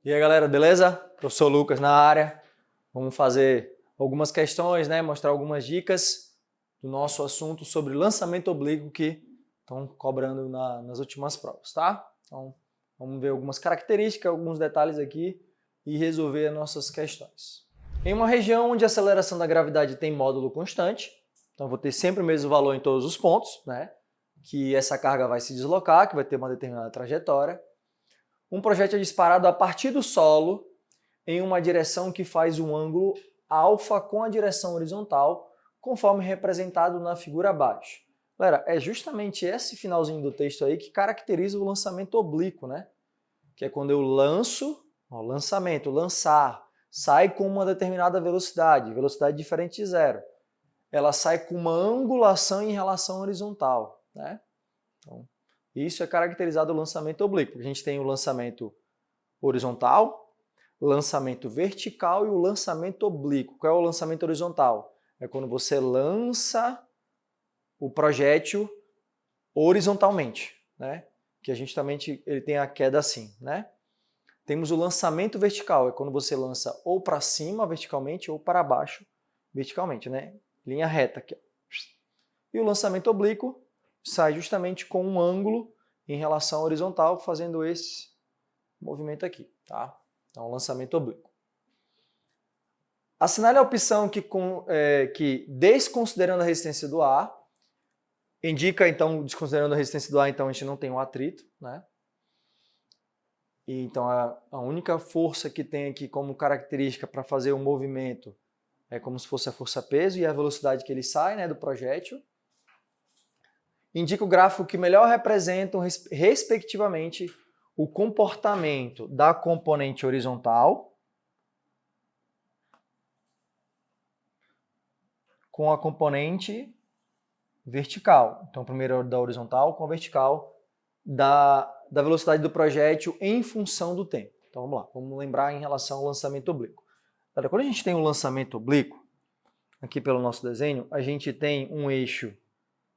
E aí, galera, beleza? Professor Lucas na área. Vamos fazer algumas questões, né? Mostrar algumas dicas do nosso assunto sobre lançamento oblíquo que estão cobrando nas últimas provas, tá? Então, vamos ver algumas características, alguns detalhes aqui e resolver as nossas questões. Em uma região onde a aceleração da gravidade tem módulo constante, então vou ter sempre o mesmo valor em todos os pontos, né? Que essa carga vai se deslocar, que vai ter uma determinada trajetória. Um projétil é disparado a partir do solo em uma direção que faz um ângulo alfa com a direção horizontal, conforme representado na figura abaixo. Galera, é justamente esse finalzinho do texto aí que caracteriza o lançamento oblíquo, né? Que é quando eu lanço, lançamento, lançar, sai com uma determinada velocidade diferente de zero. Ela sai com uma angulação em relação horizontal, né? Então, isso é caracterizado o lançamento oblíquo. A gente tem o lançamento horizontal, lançamento vertical e o lançamento oblíquo. Qual é o lançamento horizontal? É quando você lança o projétil horizontalmente, né? Que justamente ele tem a queda assim, né? Temos o lançamento vertical, é quando você lança ou para cima verticalmente ou para baixo verticalmente, né? Linha reta aqui. E o lançamento oblíquo sai justamente com um ângulo em relação à horizontal, fazendo esse movimento aqui, tá? Então, lançamento oblíquo. Assinale a opção que desconsiderando a resistência do ar, indica, então, desconsiderando a resistência do ar, então a gente não tem um atrito, né? E, então, a única força que tem aqui como característica para fazer o movimento é como se fosse a força-peso e a velocidade que ele sai, né, do projétil. Indica o gráfico que melhor representam, respectivamente, o comportamento da componente horizontal com a componente vertical. Então, primeiro da horizontal com a vertical da velocidade do projétil em função do tempo. Então, vamos lá. Vamos lembrar em relação ao lançamento oblíquo. Quando a gente tem um lançamento oblíquo, aqui pelo nosso desenho, a gente tem um eixo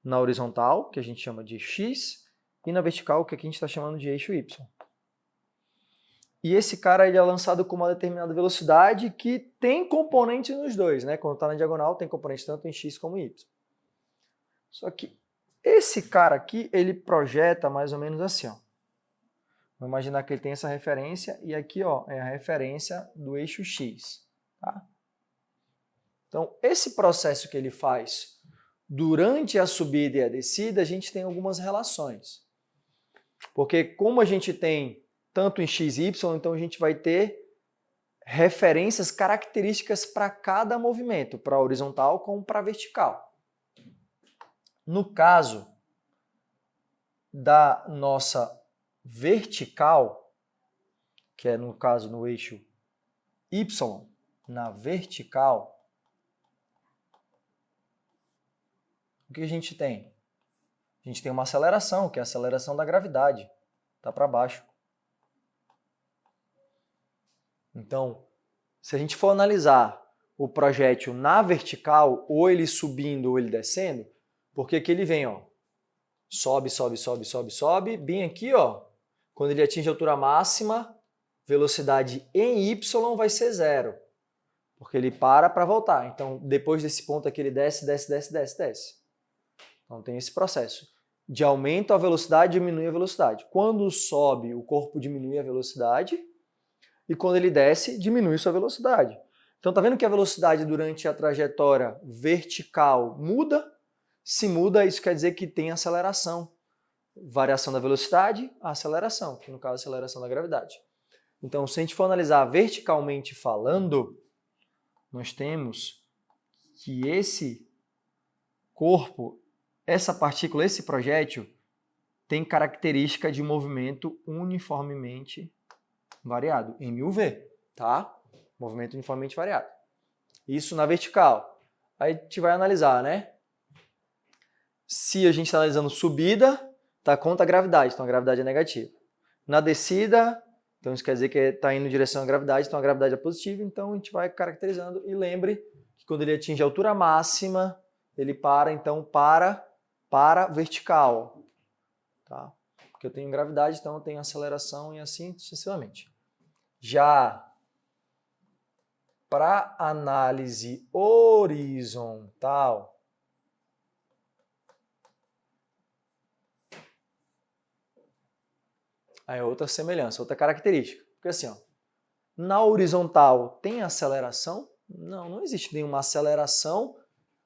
na horizontal, que a gente chama de X, e na vertical, que aqui a gente está chamando de eixo Y. E esse cara ele é lançado com uma determinada velocidade que tem componente nos dois, né? Quando está na diagonal, tem componente tanto em X como em Y. Só que esse cara aqui, ele projeta mais ou menos assim, ó. Vamos imaginar que ele tem essa referência, e aqui, ó, é a referência do eixo X, tá? Então, esse processo que ele faz durante a subida e a descida, a gente tem algumas relações. Porque como a gente tem tanto em x e y, então a gente vai ter referências características para cada movimento, para horizontal como para vertical. No caso da nossa vertical, que é no caso no eixo y, na vertical, o que a gente tem? A gente tem uma aceleração, que é a aceleração da gravidade, está para baixo. Então, se a gente for analisar o projétil na vertical, ou ele subindo ou ele descendo, porque aqui ele vem, ó, sobe, sobe, sobe, sobe, sobe, bem aqui, ó, quando ele atinge a altura máxima, velocidade em y vai ser zero, porque ele para voltar. Então, depois desse ponto aqui, ele desce, desce, desce, desce, desce. Então, tem esse processo de aumento a velocidade, diminui a velocidade. Quando sobe, o corpo diminui a velocidade, e quando ele desce, diminui sua velocidade. Então, tá vendo que a velocidade durante a trajetória vertical muda? Se muda, isso quer dizer que tem aceleração. Variação da velocidade, a aceleração, que no caso é a aceleração da gravidade. Então, se a gente for analisar verticalmente falando, nós temos que esse corpo, essa partícula, esse projétil, tem característica de movimento uniformemente variado, em μv, tá? Movimento uniformemente variado. Isso na vertical. Aí a gente vai analisar, né? Se a gente está analisando subida, está contra a gravidade, então a gravidade é negativa. Na descida, então isso quer dizer que está indo em direção à gravidade, então a gravidade é positiva, então a gente vai caracterizando. E lembre que quando ele atinge a altura máxima, ele para, então para vertical. Tá? Porque eu tenho gravidade, então eu tenho aceleração e assim sucessivamente. Já para análise horizontal, aí é outra semelhança, outra característica. Porque assim, ó, na horizontal tem aceleração? Não, não existe nenhuma aceleração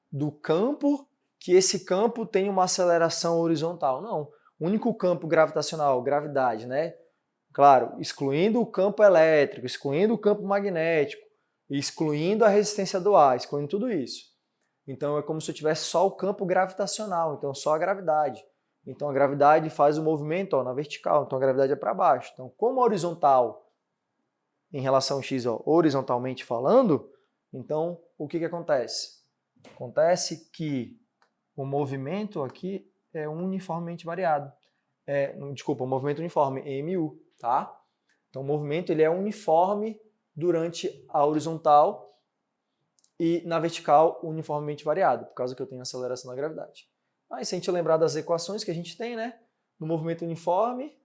do campo que esse campo tem uma aceleração horizontal. Não. O único campo gravitacional, gravidade, né? Claro, excluindo o campo elétrico, excluindo o campo magnético, excluindo a resistência do ar, excluindo tudo isso. Então é como se eu tivesse só o campo gravitacional, então só a gravidade. Então a gravidade faz o movimento na vertical, então a gravidade é para baixo. Então como a horizontal em relação ao x, horizontalmente falando, então o que acontece? Acontece que o movimento aqui é uniformemente variado. O movimento uniforme, mu, tá? Então o movimento ele é uniforme durante a horizontal e na vertical uniformemente variado, por causa que eu tenho aceleração da gravidade. Aí se a gente lembrar das equações que a gente tem, né? No movimento uniforme,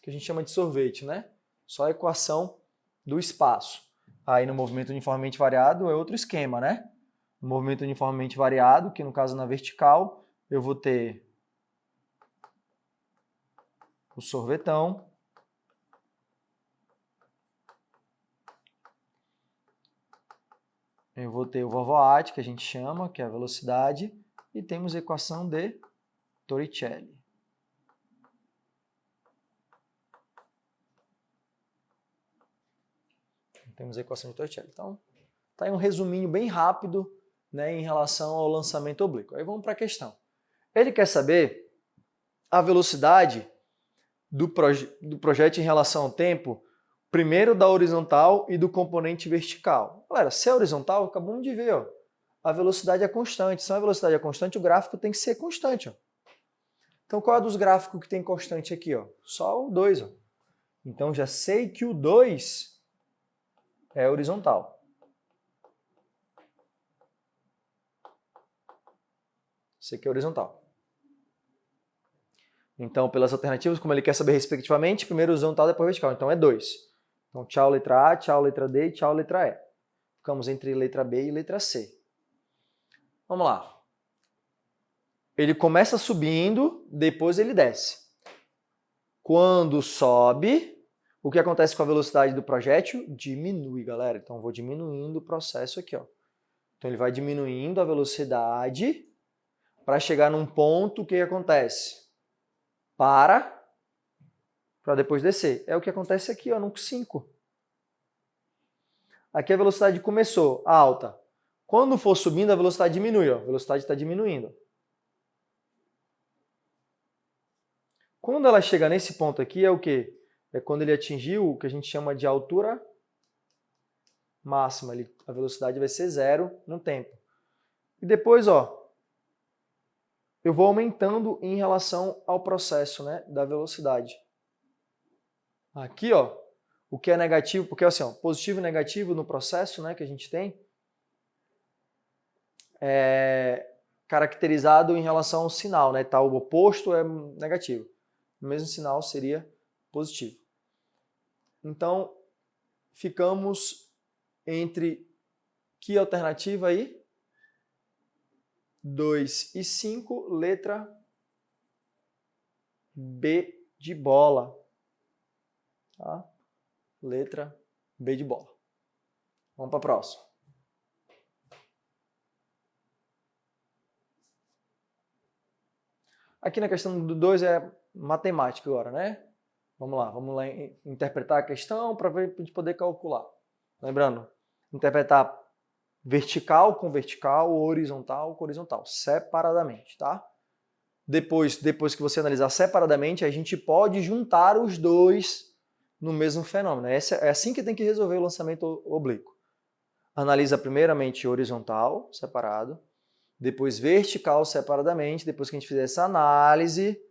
que a gente chama de sorvete, né? Só a equação do espaço. Aí no movimento uniformemente variado é outro esquema, né? No movimento uniformemente variado, que no caso na vertical, eu vou ter o sorvetão, eu vou ter o vovoat, que a gente chama, que é a velocidade, e temos a equação de Torricelli. Temos a equação de Torricelli. Então, tá aí um resuminho bem rápido, né, em relação ao lançamento oblíquo. Aí vamos para a questão. Ele quer saber a velocidade do projétil em relação ao tempo, primeiro da horizontal e do componente vertical. Galera, se é horizontal, acabamos de ver, ó, a velocidade é constante. Se a velocidade é constante, o gráfico tem que ser constante. Ó. Então, qual é dos gráficos que tem constante aqui? Ó? Só o 2. Ó. Então, já sei que o 2 é horizontal. Isso aqui é horizontal. Então, pelas alternativas, como ele quer saber respectivamente, primeiro horizontal, depois vertical. Então, é 2. Então, tchau letra A, tchau letra D e tchau letra E. Ficamos entre letra B e letra C. Vamos lá. Ele começa subindo, depois ele desce. Quando sobe, o que acontece com a velocidade do projétil? Diminui, galera. Então, eu vou diminuindo o processo aqui. Ó. Então, ele vai diminuindo a velocidade para chegar num ponto, o que acontece? Para depois descer. É o que acontece aqui, ó, no 5. Aqui a velocidade começou alta. Quando for subindo, a velocidade diminui. Ó. A velocidade está diminuindo. Quando ela chega nesse ponto aqui, é o quê? É quando ele atingiu o que a gente chama de altura máxima. A velocidade vai ser 0 no tempo. E depois, ó, eu vou aumentando em relação ao processo, né, da velocidade. Aqui, ó, o que é negativo, porque assim, ó, positivo e negativo no processo, né, que a gente tem, é caracterizado em relação ao sinal, né? Tá, o oposto é negativo. O mesmo sinal seria positivo. Então, ficamos entre que alternativa aí? 2 e 5, letra B de bola. Tá? Letra B de bola. Vamos para a próxima. Aqui na questão do 2 é matemática agora, né? Vamos lá interpretar a questão para a gente poder calcular. Lembrando, interpretar vertical com vertical, horizontal com horizontal, separadamente, tá? Depois que você analisar separadamente, a gente pode juntar os dois no mesmo fenômeno. É assim que tem que resolver o lançamento oblíquo. Analisa primeiramente horizontal, separado, depois vertical separadamente, depois que a gente fizer essa análise,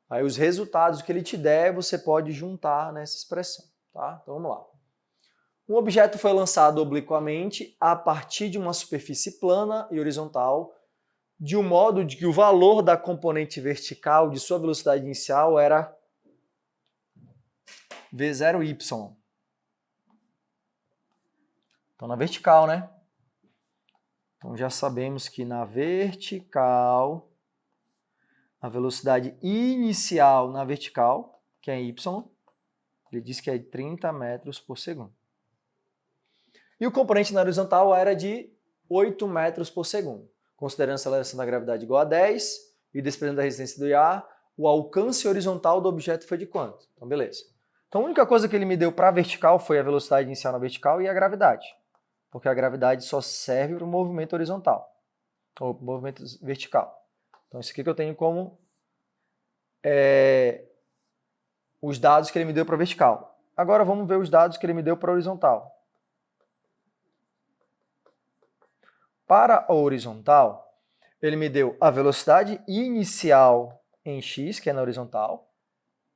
aí os resultados que ele te der, você pode juntar nessa expressão, tá? Então vamos lá. Um objeto foi lançado obliquamente a partir de uma superfície plana e horizontal, de um modo de que o valor da componente vertical de sua velocidade inicial era V0y. Então, na vertical, né? Então, já sabemos que na vertical, a velocidade inicial na vertical, que é y, ele diz que é 30 metros por segundo. E o componente na horizontal era de 8 metros por segundo. Considerando a aceleração da gravidade igual a 10 e desprendendo da resistência do IA, o alcance horizontal do objeto foi de quanto? Então, beleza. Então, a única coisa que ele me deu para a vertical foi a velocidade inicial na vertical e a gravidade. Porque a gravidade só serve para o movimento horizontal, ou para o movimento vertical. Então, isso aqui que eu tenho como os dados que ele me deu para a vertical. Agora, vamos ver os dados que ele me deu para a horizontal. Para a horizontal, ele me deu a velocidade inicial em x, que é na horizontal,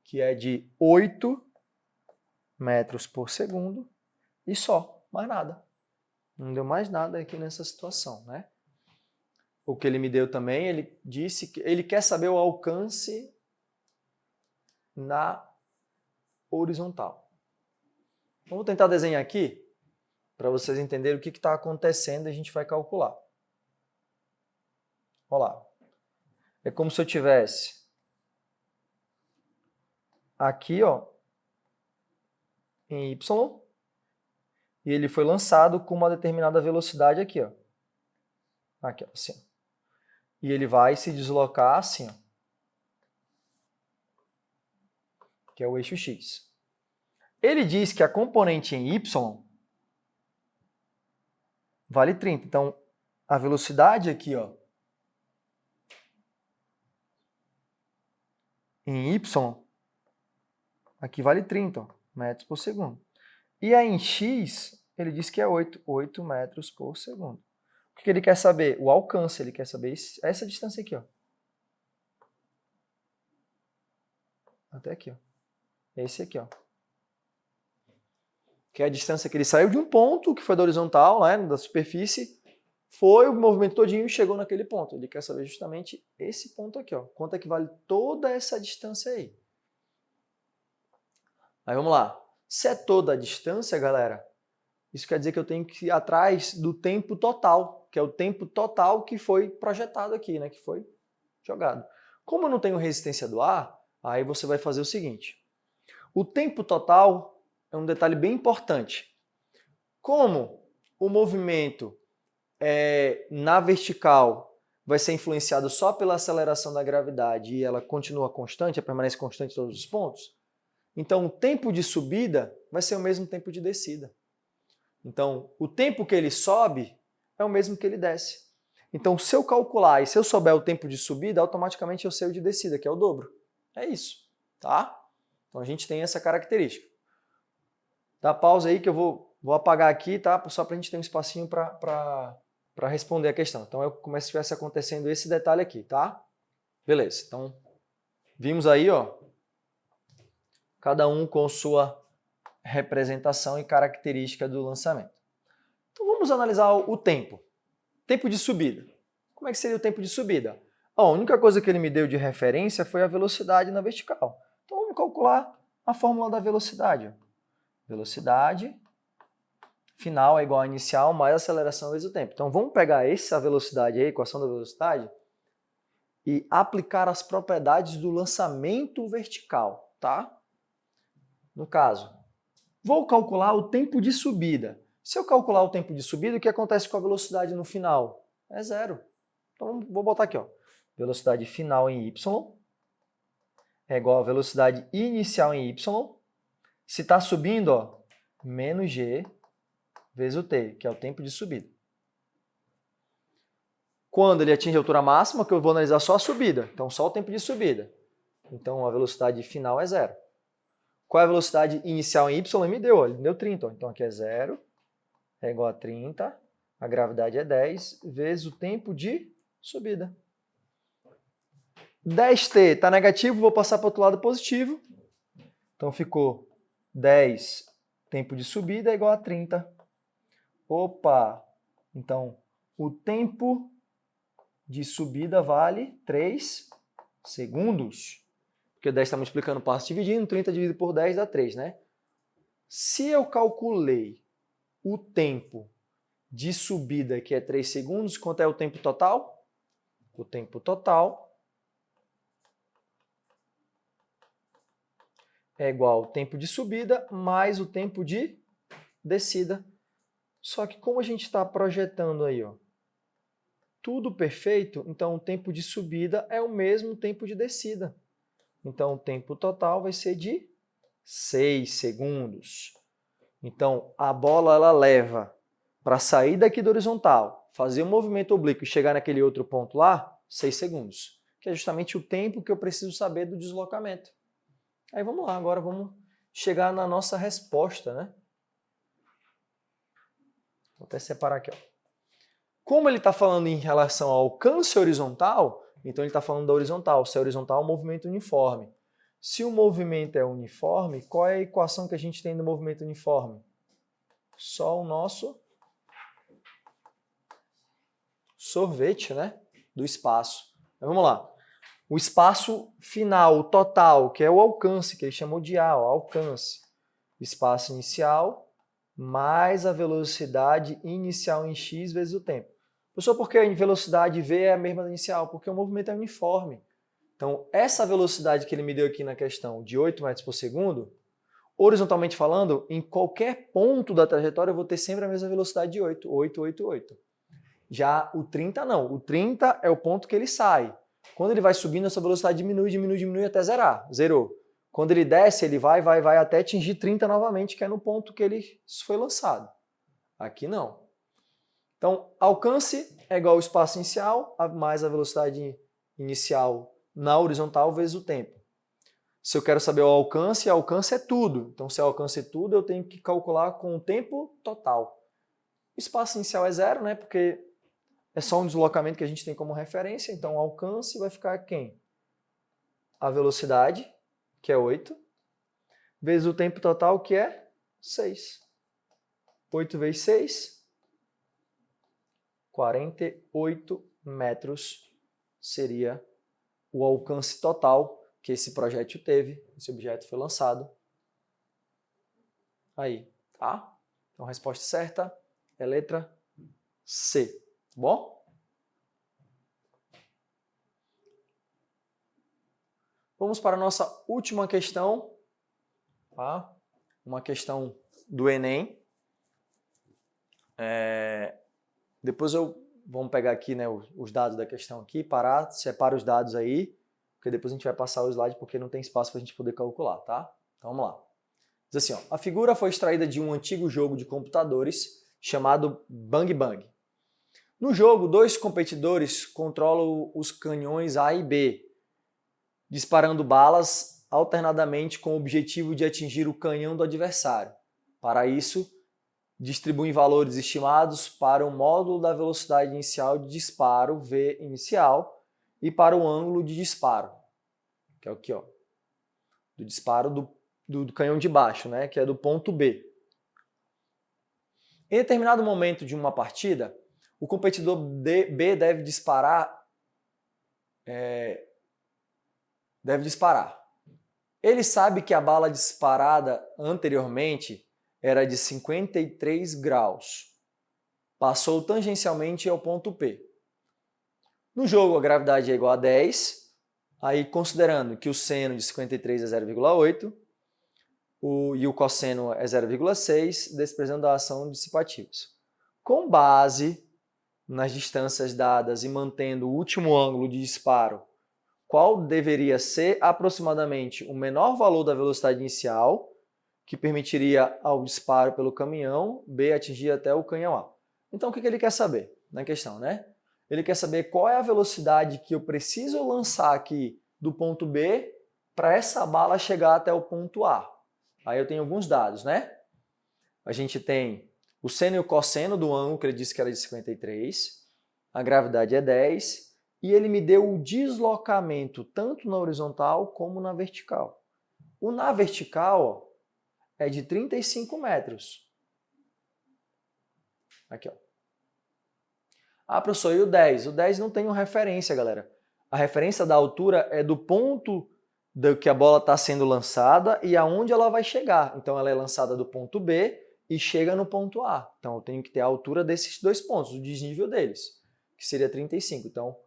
que é de 8 metros por segundo, e só, mais nada. Não deu mais nada aqui nessa situação, né? O que ele me deu também, ele disse que ele quer saber o alcance na horizontal. Vamos tentar desenhar aqui, para vocês entenderem o que está acontecendo e a gente vai calcular. Olha lá. É como se eu tivesse aqui, ó, em y, e ele foi lançado com uma determinada velocidade aqui, ó. Aqui, ó, assim. E ele vai se deslocar assim, ó, que é o eixo x. Ele diz que a componente em y vale 30. Então, a velocidade aqui, ó, em y, aqui vale 30, ó, metros por segundo. E aí em x, ele diz que é 8 metros por segundo. O que ele quer saber? O alcance, ele quer saber essa distância aqui, ó. Até aqui, ó. Esse aqui, ó. Que é a distância que ele saiu de um ponto, que foi da horizontal, né, da superfície, foi o movimento todinho e chegou naquele ponto. Ele quer saber justamente esse ponto aqui, ó. Quanto é que vale toda essa distância aí? Aí vamos lá. Se é toda a distância, galera, isso quer dizer que eu tenho que ir atrás do tempo total, que é o tempo total que foi projetado aqui, né, que foi jogado. Como eu não tenho resistência do ar, aí você vai fazer o seguinte. O tempo total é um detalhe bem importante. Como o movimento na vertical vai ser influenciado só pela aceleração da gravidade e ela continua constante, permanece constante em todos os pontos, então o tempo de subida vai ser o mesmo tempo de descida. Então, o tempo que ele sobe é o mesmo que ele desce. Então, se eu calcular e se eu souber o tempo de subida, automaticamente eu sei o de descida, que é o dobro. É isso, tá? Então, a gente tem essa característica. Dá pausa aí que eu vou apagar aqui, tá? Só para a gente ter um espacinho para responder a questão. Então, é como se estivesse acontecendo esse detalhe aqui, tá? Beleza. Então, vimos aí, ó, cada um com sua representação e característica do lançamento. Então, vamos analisar o tempo. Tempo de subida. Como é que seria o tempo de subida? A única coisa que ele me deu de referência foi a velocidade na vertical. Então, vamos calcular a fórmula da velocidade. Velocidade final é igual a inicial mais a aceleração vezes o tempo. Então, vamos pegar essa velocidade aí, a equação da velocidade, e aplicar as propriedades do lançamento vertical, tá? No caso, vou calcular o tempo de subida. Se eu calcular o tempo de subida, o que acontece com a velocidade no final? É zero. Então, vou botar aqui, ó. Velocidade final em y é igual a velocidade inicial em y. Se está subindo, ó, menos g vezes o t, que é o tempo de subida. Quando ele atinge a altura máxima, que eu vou analisar só a subida, então só o tempo de subida. Então, a velocidade final é zero. Qual é a velocidade inicial em y? Ele me deu 30. Ó. Então, aqui é zero, é igual a 30, a gravidade é 10, vezes o tempo de subida. 10t está negativo, vou passar para o outro lado positivo. Então, ficou 10 tempo de subida é igual a 30. Opa! Então, o tempo de subida vale 3 segundos. Porque 10 está multiplicando passo dividindo, 30 dividido por 10 dá 3, né? Se eu calculei o tempo de subida, que é 3 segundos, quanto é o tempo total? O tempo total é igual ao tempo de subida mais o tempo de descida. Só que como a gente está projetando aí, ó, tudo perfeito, então o tempo de subida é o mesmo tempo de descida. Então o tempo total vai ser de 6 segundos. Então a bola ela leva para sair daqui do horizontal, fazer um movimento oblíquo e chegar naquele outro ponto lá, 6 segundos, que é justamente o tempo que eu preciso saber do deslocamento. Aí vamos lá, agora vamos chegar na nossa resposta, né? Vou até separar aqui, ó. Como ele está falando em relação ao alcance horizontal, então ele está falando da horizontal. Se é horizontal, é um movimento uniforme. Se o movimento é uniforme, qual é a equação que a gente tem do movimento uniforme? Só o nosso sorvete, né? Do espaço. Então, vamos lá. O espaço final, o total, que é o alcance, que ele chamou de A, ó, alcance. Espaço inicial mais a velocidade inicial em x vezes o tempo. Professor, por que a velocidade v é a mesma da inicial? Porque o movimento é uniforme. Então, essa velocidade que ele me deu aqui na questão de 8 metros por segundo, horizontalmente falando, em qualquer ponto da trajetória eu vou ter sempre a mesma velocidade de 8, 8, 8, 8. Já o 30 não. O 30 é o ponto que ele sai. Quando ele vai subindo, essa velocidade diminui, diminui, diminui até zerar. Zerou. Quando ele desce, ele vai até atingir 30 novamente, que é no ponto que ele foi lançado. Aqui não. Então, alcance é igual ao espaço inicial, mais a velocidade inicial na horizontal vezes o tempo. Se eu quero saber o alcance é tudo. Então, se alcance é tudo, eu tenho que calcular com o tempo total. O espaço inicial é zero, né? Porque é só um deslocamento que a gente tem como referência. Então, o alcance vai ficar quem? A velocidade, que é 8, vezes o tempo total, que é 6. 8 vezes 6, 48 metros seria o alcance total que esse projétil teve, esse objeto foi lançado. Aí, tá? Então a resposta certa é letra C, tá bom? Vamos para a nossa última questão, tá? Uma questão do Enem. Depois vamos pegar aqui, né, os dados da questão aqui, parar, separa os dados aí, porque depois a gente vai passar o slide porque não tem espaço para a gente poder calcular, tá? Então vamos lá. Diz assim, ó, a figura foi extraída de um antigo jogo de computadores chamado Bang Bang. No jogo, 2 competidores controlam os canhões A e B, disparando balas alternadamente com o objetivo de atingir o canhão do adversário. Para isso, distribuem valores estimados para o módulo da velocidade inicial de disparo, V inicial, e para o ângulo de disparo, que é o aqui, ó, do disparo do canhão de baixo, né, que é do ponto B. Em determinado momento de uma partida, o competidor B deve disparar. Ele sabe que a bala disparada anteriormente era de 53 graus. Passou tangencialmente ao ponto P. No jogo, a gravidade é igual a 10, aí considerando que o seno de 53 é 0,8 e o cosseno é 0,6, desprezando a ação dissipativas. Com base nas distâncias dadas e mantendo o último ângulo de disparo, qual deveria ser aproximadamente o menor valor da velocidade inicial, que permitiria ao disparo pelo caminhão B atingir até o canhão A. Então, o que ele quer saber na questão, né? Ele quer saber qual é a velocidade que eu preciso lançar aqui do ponto B para essa bala chegar até o ponto A. Aí eu tenho alguns dados, né? A gente tem o seno e o cosseno do ângulo, que ele disse que era de 53, a gravidade é 10, e ele me deu o deslocamento tanto na horizontal como na vertical. O na vertical, ó, é de 35 metros. Aqui, ó. Ah, professor, e o 10? O 10 não tem uma referência, galera. A referência da altura é do ponto do que a bola está sendo lançada e aonde ela vai chegar. Então, ela é lançada do ponto B e chega no ponto A. Então, eu tenho que ter a altura desses dois pontos, o desnível deles, que seria 35. Então,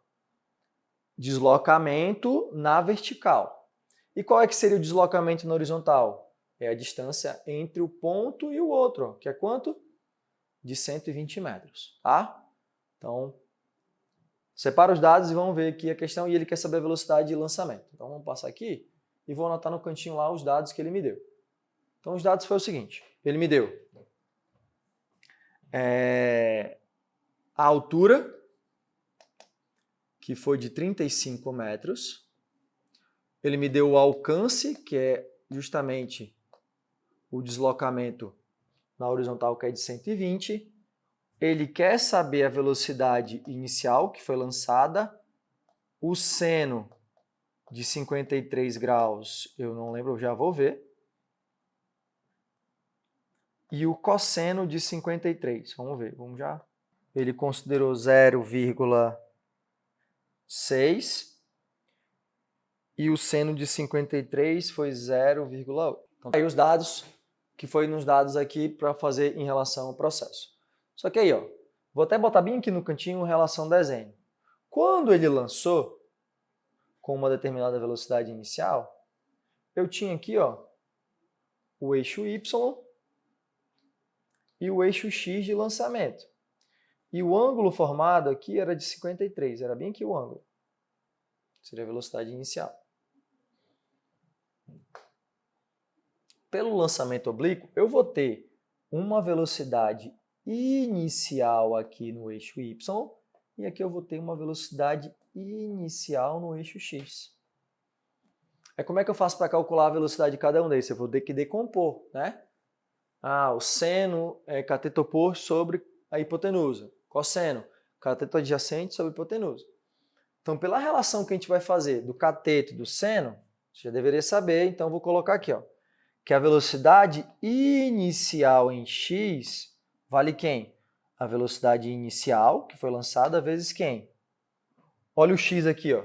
deslocamento na vertical. E qual é que seria o deslocamento na horizontal? É a distância entre o ponto e o outro, que é quanto? De 120 metros, tá? Então, separa os dados e vamos ver aqui a questão. E ele quer saber a velocidade de lançamento. Então, vamos passar aqui e vou anotar no cantinho lá os dados que ele me deu. Então, os dados foi o seguinte. Ele me deu a altura, que foi de 35 metros. Ele me deu o alcance, que é justamente o deslocamento na horizontal, que é de 120. Ele quer saber a velocidade inicial, que foi lançada. O seno de 53 graus, eu não lembro, eu já vou ver. E o cosseno de 53, vamos ver, vamos já. Ele considerou 0,6 e o seno de 53 foi 0,8. Então, aí os dados que foi nos dados aqui para fazer em relação ao processo. Só que aí, ó, vou até botar bem aqui no cantinho relação desenho. Quando ele lançou com uma determinada velocidade inicial, eu tinha aqui, ó, o eixo Y e o eixo X de lançamento. E o ângulo formado aqui era de 53, era bem aqui o ângulo. Seria a velocidade inicial. Pelo lançamento oblíquo, eu vou ter uma velocidade inicial aqui no eixo Y e aqui eu vou ter uma velocidade inicial no eixo X. Como é que eu faço para calcular a velocidade de cada um desses? Eu vou ter que decompor, né? O seno é cateto oposto sobre a hipotenusa. Cosseno, cateto adjacente sobre a hipotenusa. Então, pela relação que a gente vai fazer do cateto e do seno, você já deveria saber, então eu vou colocar aqui, ó, que a velocidade inicial em x vale quem? A velocidade inicial, que foi lançada, vezes quem? Olha o x aqui, ó.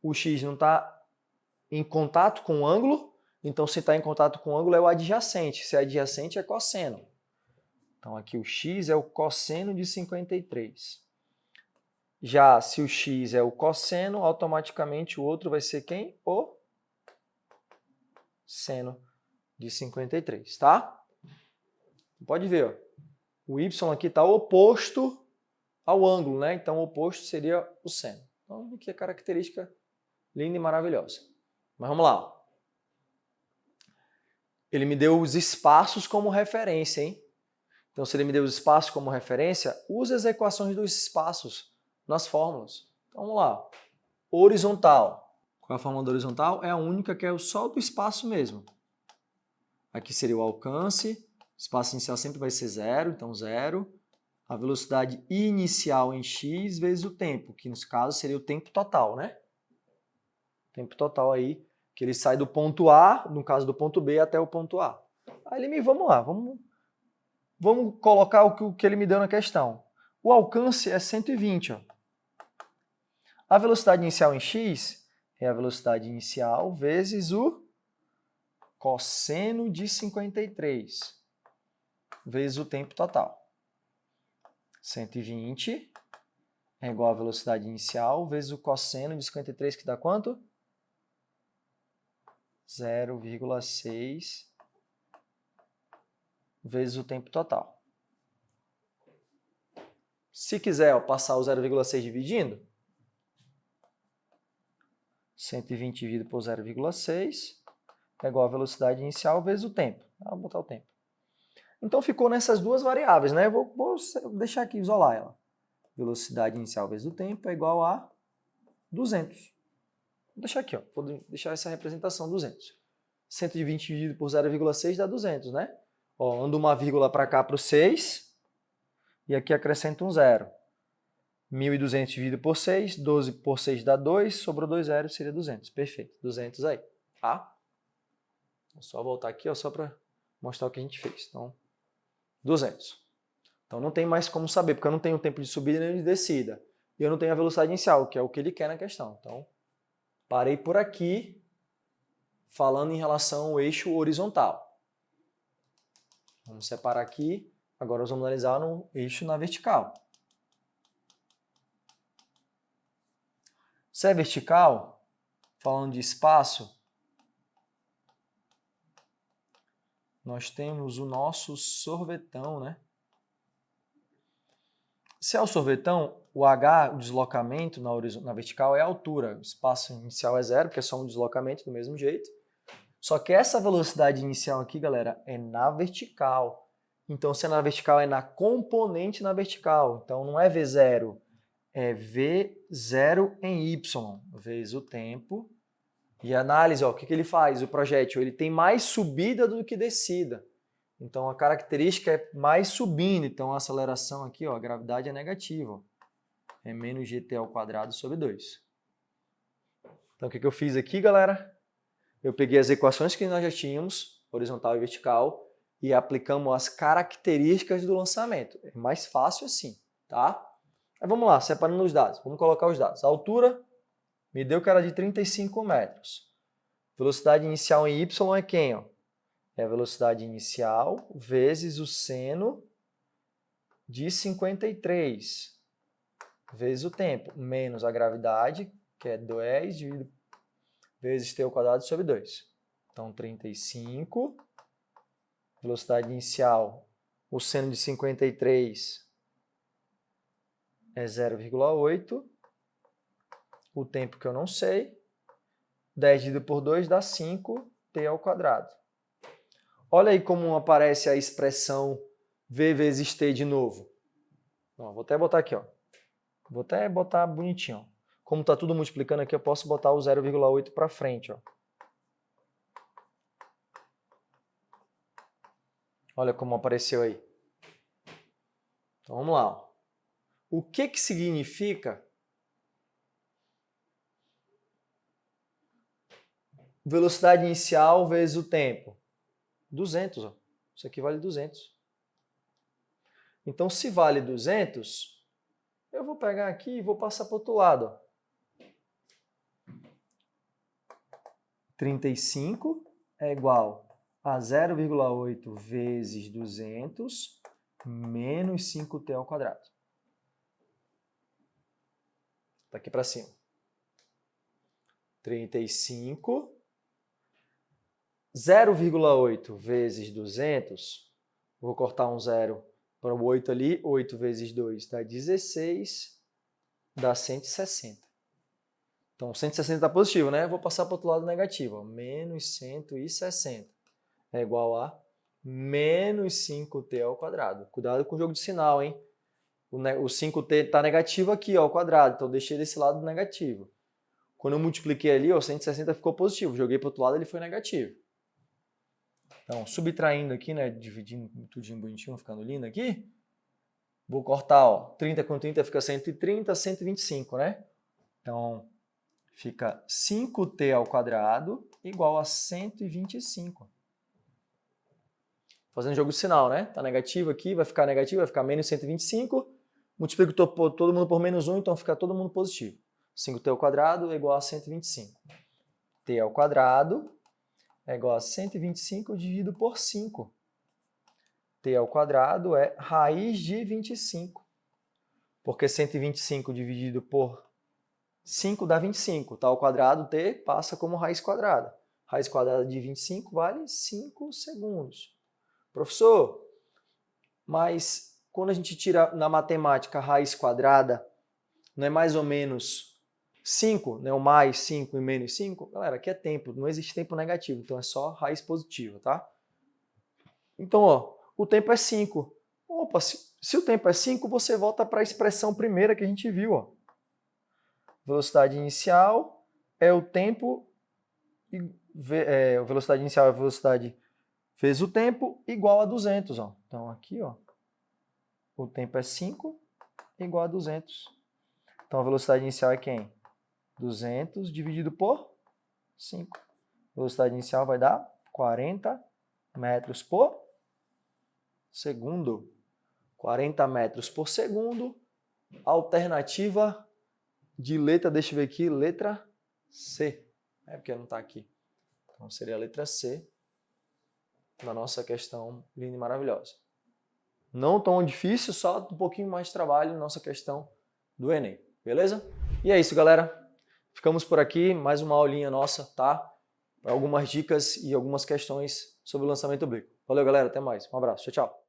O x não está em contato com o ângulo, então se está em contato com o ângulo é o adjacente. Se é adjacente é cosseno. Então aqui o x é o cosseno de 53. Já se o x é o cosseno, automaticamente o outro vai ser quem? O seno de 53, tá? Pode ver, ó. O y aqui está oposto ao ângulo, né? Então o oposto seria o seno. Então aqui é característica linda e maravilhosa. Mas vamos lá. Ele me deu os espaços como referência, hein? Então, se ele me deu os espaços como referência, use as equações dos espaços nas fórmulas. Então, vamos lá. Horizontal. Qual é a fórmula da horizontal? É a única que é só do espaço mesmo. Aqui seria o alcance. Espaço inicial sempre vai ser 0, então 0. A velocidade inicial em x vezes o tempo, que no caso seria o tempo total, né? Tempo total aí, que ele sai do ponto A, no caso do ponto B, até o ponto A. Aí vamos lá, vamos colocar o que ele me deu na questão. O alcance é 120. Ó. A velocidade inicial em x é a velocidade inicial vezes o cosseno de 53, vezes o tempo total. 120 é igual à velocidade inicial vezes o cosseno de 53, que dá quanto? 0,6 vezes o tempo total. Se quiser passar o 0,6 dividindo, 120 dividido por 0,6 é igual à velocidade inicial vezes o tempo. Vou botar o tempo. Então ficou nessas duas variáveis, né? Vou deixar aqui, isolar ela. Velocidade inicial vezes o tempo é igual a 200. Vou deixar aqui, ó. Vou deixar essa representação 200. 120 dividido por 0,6 dá 200, né? Ó, ando uma vírgula para cá para o 6 e aqui acrescento um 0. 1.200 dividido por 6, 12 por 6 dá 2, sobrou 2 zeros, seria 200. Perfeito, 200 aí, tá? Vou só voltar aqui, ó, só para mostrar o que a gente fez. Então, 200. Então não tem mais como saber, porque eu não tenho o tempo de subida nem de descida. E eu não tenho a velocidade inicial, que é o que ele quer na questão. Então, parei por aqui falando em relação ao eixo horizontal. Vamos separar aqui. Agora nós vamos analisar no eixo na vertical. Se é vertical, falando de espaço, nós temos o nosso sorvetão, né? Se é o sorvetão, o H, o deslocamento na vertical é a altura. O espaço inicial é 0, porque é só um deslocamento do mesmo jeito. Só que essa velocidade inicial aqui, galera, é na vertical. Então, se é na vertical, é na componente na vertical. Então, não é V0, é V0 em Y, vezes o tempo. E a análise, ó, o que ele faz? O projétil ele tem mais subida do que descida. Então, a característica é mais subindo. Então, a aceleração aqui, ó, a gravidade é negativa. Ó. É menos gt ao quadrado sobre 2. Então, o que eu fiz aqui, galera? Eu peguei as equações que nós já tínhamos, horizontal e vertical, e aplicamos as características do lançamento. É mais fácil assim, tá? Aí vamos lá, separando os dados. Vamos colocar os dados. A altura me deu que era de 35 metros. Velocidade inicial em y é quem? Ó? É a velocidade inicial vezes o seno de 53, vezes o tempo, menos a gravidade, que é 10 vezes t ao quadrado sobre 2. Então, 35, velocidade inicial, o seno de 53 é 0,8, o tempo que eu não sei, 10 dividido por 2 dá 5t ao quadrado. Olha aí como aparece a expressão v vezes t de novo. Ó, vou até botar aqui, ó. Vou até botar bonitinho. Ó. Como está tudo multiplicando aqui, eu posso botar o 0,8 para frente. Ó. Olha como apareceu aí. Então vamos lá. Ó. O que significa velocidade inicial vezes o tempo? 200. Ó. Isso aqui vale 200. Então, se vale 200, eu vou pegar aqui e vou passar para o outro lado. Ó. 35 é igual a 0,8 vezes 200 menos 5t ao quadrado. Daqui para cima. 35, 0,8 vezes 200, vou cortar um 0 para o 8 ali, 8 vezes 2 dá 16, dá 160. Então, 160 está positivo, né? Vou passar para o outro lado negativo. Ó. Menos 160 é igual a menos 5t ao quadrado. Cuidado com o jogo de sinal, hein? O 5t está negativo aqui, ó, ao quadrado. Então, eu deixei desse lado negativo. Quando eu multipliquei ali, ó, 160 ficou positivo. Joguei para o outro lado, ele foi negativo. Então, subtraindo aqui, né? Dividindo tudinho bonitinho, ficando lindo aqui. Vou cortar, ó. 30 com 30 fica 130, 125, né? Então, fica 5t ao quadrado igual a 125. Fazendo jogo de sinal, né? Tá negativo aqui, vai ficar negativo, vai ficar menos 125. Multiplico todo mundo por menos 1, então fica todo mundo positivo. 5t ao quadrado é igual a 125. t ao quadrado é igual a 125 dividido por 5. t ao quadrado é raiz de 25. Porque 125 dividido por 5 dá 25. Tá ao quadrado, t passa como raiz quadrada. Raiz quadrada de 25 vale 5 segundos. Professor, mas quando a gente tira na matemática raiz quadrada, não é mais ou menos 5, né? O mais 5 e menos 5? Galera, aqui é tempo, não existe tempo negativo, então é só raiz positiva, tá? Então, ó, o tempo é 5. Opa, se o tempo é 5, você volta para a expressão primeira que a gente viu, ó. Velocidade inicial é o tempo, velocidade inicial é a velocidade vezes o tempo igual a 200. Ó. Então, aqui, ó, o tempo é 5 igual a 200. Então, a velocidade inicial é quem? 200 dividido por 5. A velocidade inicial vai dar 40 metros por segundo. 40 metros por segundo. Alternativa de letra, deixa eu ver aqui, letra C. É porque não está aqui. Então seria a letra C da nossa questão linda e maravilhosa. Não tão difícil, só um pouquinho mais de trabalho na nossa questão do Enem, beleza? E é isso, galera. Ficamos por aqui, mais uma aulinha nossa, tá? Algumas dicas e algumas questões sobre o lançamento oblíquo. Valeu, galera, até mais. Um abraço, tchau, tchau.